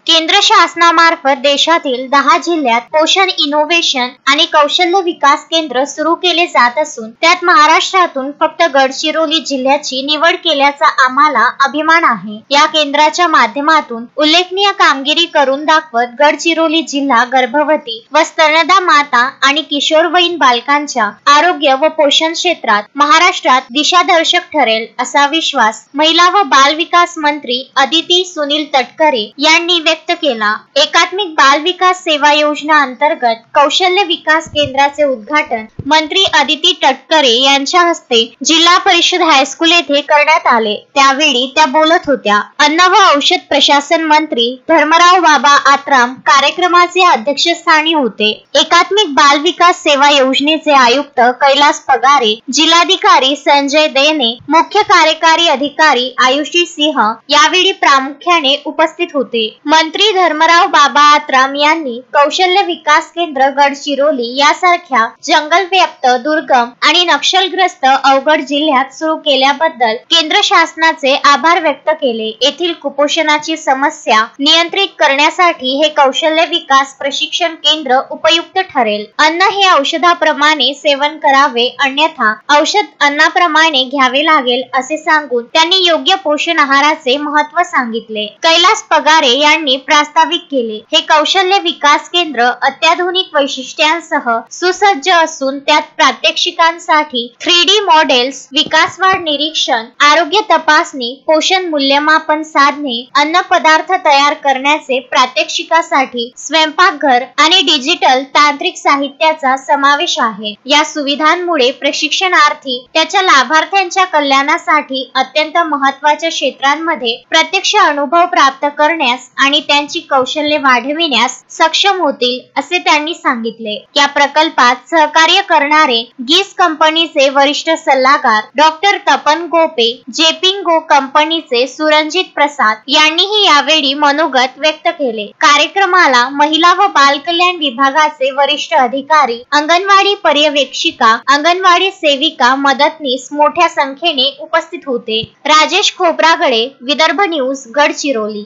केंद्र शासनामार्फत देशातील 10 जिल्ह्यात पोषण इनोव्हेशन आणि कौशल्य विकास केंद्र सुरू केले जात असून त्यात महाराष्ट्रातून फक्त गडचिरोली जिल्ह्याची निवड केल्याचा आम्हाला अभिमान आहे। या केंद्राच्या माध्यमातून उल्लेखनीय कामगिरी करून दाखवत गडचिरोली जिल्हा गर्भवती व स्तनदा माता आणि किशोरवयीन बालकांच्या आरोग्य व पोषण क्षेत्रात महाराष्ट्रात दिशादर्शक ठरेल असा विश्वास महिला व बाल विकास मंत्री अदिती सुनील तटकरे यांनी व्यक्त केला। एकात्मिक बाल विकास सेवा योजना अंतर्गत कौशल्य विकास केंद्राचे उद्घाटन मंत्री अदिती तटकरे यांच्या हस्ते जिल्हा परिषद हायस्कूल येथे करण्यात आले। त्यावेळी त्या बोलत होत्या। अन्न व औषध प्रशासन मंत्री धर्मराव बाबा आत्राम कार्यक्रमाचे अध्यक्षस्थानी होते। एकात्मिक बाल विकास सेवा योजनेचे आयुक्त कैलास पगारे, जिल्हाधिकारी संजय देने, मुख्य कार्यकारी अधिकारी आयुषी सिंह यावेळी प्रामुख्याने उपस्थित होते। मंत्री धर्मराव बाबा आत्राम यांनी कौशल्य विकास केंद्र गडचिरोली यासारख्या जंगलव्याप्त, दुर्गम आणि नक्षलग्रस्त अवघड जिल्ह्यात सुरू केल्याबद्दल केंद्र शासनाचे आभार व्यक्त केले। येथील कुपोषणाची समस्या नियंत्रित करण्यासाठी हे कौशल्य विकास प्रशिक्षण केंद्र उपयुक्त ठरेल। अन्न हे औषधाप्रमाणे सेवन करावे, अन्यथा औषध अन्नाप्रमाणे घ्यावे लागेल असे सांगून त्यांनी योग्य पोषण आहाराचे महत्त्व सांगितले। कैलास पगारे यांनी प्रास्ताविक केले। हे कौशल्य विकास केंद्र अत्याधुनिक वैशिष्ट्यांसह सुसज्ज असून त्यात प्रात्यक्षिकांसाठी 3D मॉडेल्स, विकासवाढ निरीक्षण, आरोग्य तपासणी, पोषण मूल्यमापन साधने, अन्न पदार्थ तयार करण्याचे प्रात्यक्षिकासाठी स्वयंपाकघर आणि डिजिटल तांत्रिक साहित्याचा समावेश आहे। या सुविधांमुळे प्रशिक्षणार्थी त्याच्या लाभार्थ्यांच्या कल्याणासाठी अत्यंत महत्त्वाच्या क्षेत्रांमध्ये प्रत्यक्ष अनुभव प्राप्त करण्यास आणि त्यांची कौशल्ये वाढविण्यास सक्षम होतील असे त्यांनी सांगितले। या प्रकल्पात सहकार्य करणारे गीस कंपनीचे वरिष्ठ सल्लागार डॉक्टर तपन गोपे, जेपिंगो कंपनीचे सुरंजित प्रसाद यांनीही यावेळी मनोगत व्यक्त केले। कार्यक्रमाला महिला व बाल कल्याण विभागाचे वरिष्ठ अधिकारी, अंगणवाडी पर्यवेक्षिका, अंगणवाडी सेविका, मदतनीस मोठ्या संख्येने उपस्थित होते। राजेश खोब्रागडे, विदर्भ न्यूज, गडचिरोली।